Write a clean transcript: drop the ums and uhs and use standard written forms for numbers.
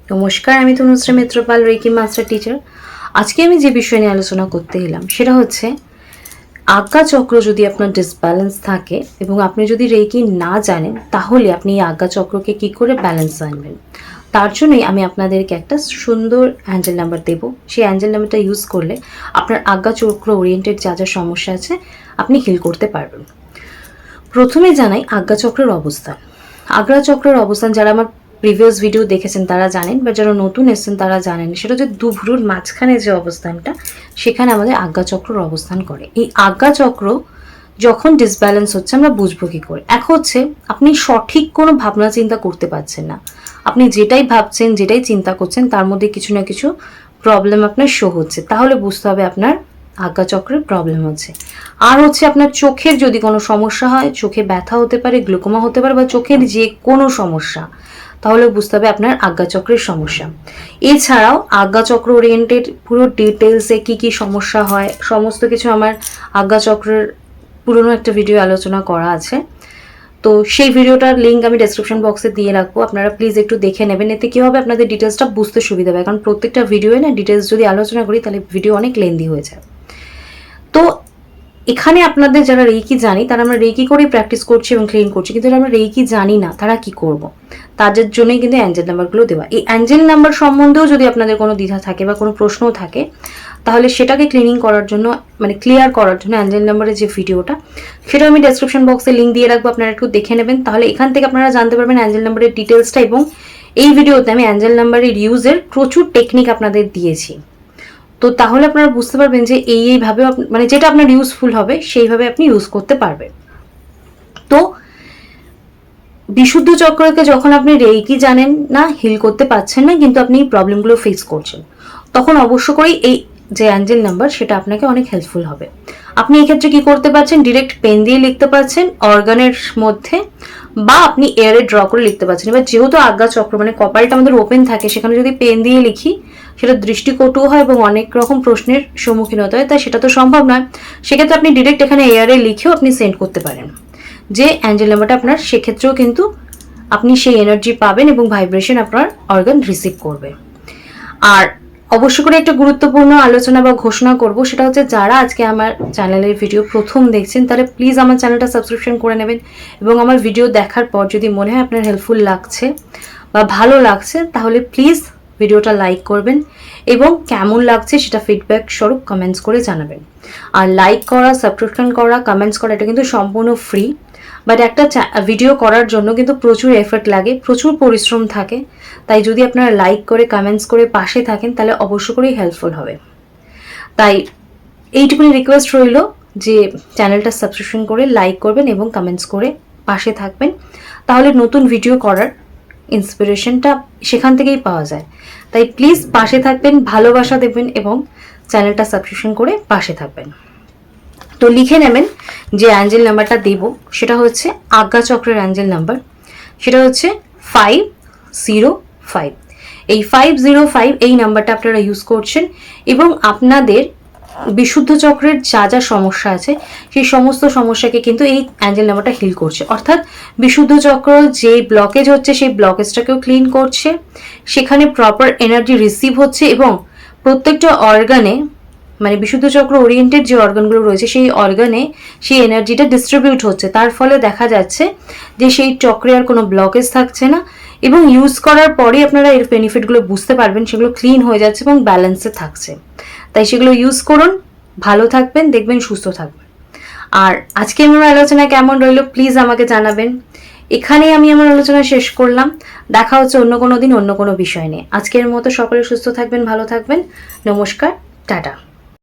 নমস্কার, আমি Tanushree Mitrapal, reiki master teacher. আজকে আমি যে বিষয় নিয়ে আলোচনা করতে এলাম সেটা হচ্ছে আজ্ঞা চক্র যদি আপনার ডিসব্যালেন্স থাকে এবং আপনি যদি রেকি না জানেন তাহলে আপনি এই আজ্ঞা চক্রকে কি করে ব্যালেন্স আনবেন। তার জন্যই আমি আপনাদেরকে একটা সুন্দর অ্যাঞ্জেল নাম্বার দেব। সেই অ্যাঞ্জেল নাম্বারটা ইউজ করলে আপনার আজ্ঞা চক্র ওরিয়েন্টেড যা যা সমস্যা আছে আপনি হিল করতে পারবেন। প্রথমে জানাই আজ্ঞা চক্রের অবস্থান। আজ্ঞা চক্রের অবস্থান যারা আমার প্রিভিয়াস ভিডিও দেখেছেন তারা জানেন, বা যারা নতুন এসেছেন তারা জানেন। সেটা হচ্ছে দুভ্রুর মাঝখানে যে অবস্থানটা, সেখানে আমাদের আজ্ঞা চক্র অবস্থান করে। এই আজ্ঞা চক্র যখন ডিসব্যালেন্স হচ্ছে আমরা বুঝবো কি করে। এক হচ্ছে আপনি সঠিক কোনো ভাবনা চিন্তা করতে পারছেন না। আপনি যেটাই ভাবছেন, যেটাই চিন্তা করছেন তার মধ্যে কিছু না কিছু প্রবলেম আপনার শো হচ্ছে, তাহলে বুঝতে হবে আপনার আজ্ঞা চক্রের প্রবলেম হচ্ছে। আর হচ্ছে আপনার চোখের যদি কোনো সমস্যা হয়, চোখে ব্যথা হতে পারে, গ্লুকোমা হতে পারে, বা চোখের যে কোনো সমস্যা, তাহলে বুঝতে হবে আপনার আজ্ঞা চক্রের সমস্যা। এছাড়াও আজ্ঞা চক্র ওরিয়েন্টেড পুরো ডিটেলসে কি কি সমস্যা হয় সমস্ত কিছু আমার আজ্ঞা চক্রের পুরনো একটা ভিডিও আলোচনা করা আছে। তো সেই ভিডিওটার লিঙ্ক আমি ডেসক্রিপশন বক্সে দিয়ে রাখবো, আপনারা প্লিজ একটু দেখে নেবেন। এতে কি হবে, আপনাদের ডিটেলসটা বুঝতে সুবিধা হবে, কারণ প্রত্যেকটা ভিডিওয়ে না ডিটেলস যদি আলোচনা করি তাহলে ভিডিও অনেক লেন্দি হয়ে যায়। তো এখানে আপনাদের যারা রেকি জানি তারা আমরা রেকি করেই প্র্যাকটিস করছি এবং ক্লিন করছি, কিন্তু যারা আমরা রেকি জানি না তারা কি করব, তাদের জন্যই কিন্তু অ্যাঞ্জেল নাম্বারগুলো দেওয়া। এই অ্যাঞ্জেল নাম্বার সম্বন্ধেও যদি আপনাদের কোনো দ্বিধা থাকে বা কোনো প্রশ্নও থাকে, তাহলে সেটাকে ক্লিনিং করার জন্য, মানে ক্লিয়ার করার জন্য অ্যাঞ্জেল নাম্বারের যে ভিডিওটা, সেটা আমি ডেসক্রিপশন বক্সে লিঙ্ক দিয়ে রাখবো, আপনারা একটু দেখে নেবেন। তাহলে এখান থেকে আপনারা জানতে পারবেন অ্যাঞ্জেল নাম্বারের ডিটেলসটা। এবং এই ভিডিওতে আমি অ্যাঞ্জেল নাম্বারের ইউজের প্রচুর টেকনিক আপনাদের দিয়েছি। তো তাহলে আপনারা বুঝতে পারবেন যে এইভাবে মানে যেটা আপনার ইউজফুল হবে সেইভাবে আপনি ইউজ করতে পারবেন। তো বিশুদ্ধ চক্রকে যখন আপনি রেকি জানেন না, হিল করতে পারছেন না, কিন্তু আপনি এই প্রবলেমগুলো ফেস করছেন, তখন অবশ্য করেই এই যে অ্যাঞ্জেল নাম্বার সেটা আপনাকে অনেক হেল্পফুল হবে। আপনি এক্ষেত্রে কি করতে পারছেন, ডিরেক্ট পেন দিয়ে লিখতে পারছেন অর্গানের মধ্যে, বা আপনি এয়ারে ড্র করে লিখতে পারছেন। এবার যেহেতু আজ্ঞা চক্র মানে কপালটা আমাদের ওপেন থাকে, সেখানে যদি পেন দিয়ে লিখি সেটা দৃষ্টিকটু হয় এবং অনেক রকম প্রশ্নের সম্মুখীন হতে হয়, তাই সেটা তো সম্ভব নয়। সেক্ষেত্রে আপনি ডিরেক্ট এখানে এয়ারে লিখেও আপনি সেন্ড করতে পারেন যে অ্যাঞ্জেল নাম্বারটা আপনার, সেক্ষেত্রেও কিন্তু আপনি সেই এনার্জি পাবেন এবং ভাইব্রেশন আপনার অর্গান রিসিভ করবে। আর অবশ্য করে একটা গুরুত্বপূর্ণ আলোচনা বা ঘোষণা করব, সেটা হচ্ছে যারা আজকে আমার চ্যানেলের ভিডিও প্রথম দেখছেন তারা প্লিজ আমার চ্যানেলটা সাবস্ক্রিপশন করে নেবেন, এবং আমার ভিডিও দেখার পর যদি মনে হয় আপনার হেল্পফুল লাগছে বা ভালো লাগছে তাহলে প্লিজ ভিডিওটা লাইক করবেন, এবং কেমন লাগছে সেটা ফিডব্যাক স্বরূপ কমেন্টস করে জানাবেন। আর লাইক করা, সাবস্ক্রিপশন করা, কমেন্টস করা এটা কিন্তু সম্পূর্ণ ফ্রি, বাট একটা ভিডিও করার জন্য কিন্তু প্রচুর এফর্ট লাগে, প্রচুর পরিশ্রম থাকে। তাই যদি আপনারা লাইক করে কমেন্টস করে পাশে থাকেন তাহলে অবশ্য করেই হেল্পফুল হবে। তাই এইটুকুনি রিকোয়েস্ট রইল যে চ্যানেলটা সাবস্ক্রিপশন করে লাইক করবেন এবং কমেন্টস করে পাশে থাকবেন, তাহলে নতুন ভিডিও করার ইন্সপিরেশনটা সেখান থেকেই পাওয়া যায়। তাই প্লিজ পাশে থাকবেন, ভালোবাসা দেবেন এবং চ্যানেলটা সাবস্ক্রিপশন করে পাশে থাকবেন। তো লিখে নেবেন যে অ্যাঞ্জেল নাম্বারটা দেব সেটা হচ্ছে আজ্ঞা চক্রের অ্যাঞ্জেল নাম্বার, সেটা হচ্ছে 505। এই 505 এই নাম্বারটা আপনারা ইউজ করছেন, এবং আপনাদের বিশুদ্ধ চক্রের যা যা সমস্যা আছে সেই সমস্ত সমস্যাকে কিন্তু এই অ্যাঞ্জেল নাম্বারটা হিল করছে। অর্থাৎ বিশুদ্ধ চক্র যে ব্লকেজ হচ্ছে সেই ব্লকেজটাকেও ক্লিন করছে, সেখানে প্রপার এনার্জি রিসিভ হচ্ছে, এবং প্রত্যেকটা অর্গানে মানে বিশুদ্ধ চক্র ওরিয়েন্টেড যে অর্গানগুলো রয়েছে সেই অর্গানে সেই এনার্জিটা ডিস্ট্রিবিউট হচ্ছে। তার ফলে দেখা যাচ্ছে যে সেই চক্রে আর কোনো ব্লকেজ থাকছে না, এবং ইউজ করার পরেই আপনারা এর বেনিফিটগুলো বুঝতে পারবেন, সেগুলো ক্লিন হয়ে যাচ্ছে এবং ব্যালেন্সে থাকছে। তাই সেগুলো ইউজ করুন, ভালো থাকবেন, দেখবেন সুস্থ থাকবেন। আর আজকে আমার আলোচনা কেমন রইল প্লিজ আমাকে জানাবেন। এখানেই আমি আমার আলোচনা শেষ করলাম। দেখা হচ্ছে অন্য কোনো দিন অন্য কোনো বিষয় নিয়ে। আজকের মতো সকলে সুস্থ থাকবেন, ভালো থাকবেন। নমস্কার, টাটা।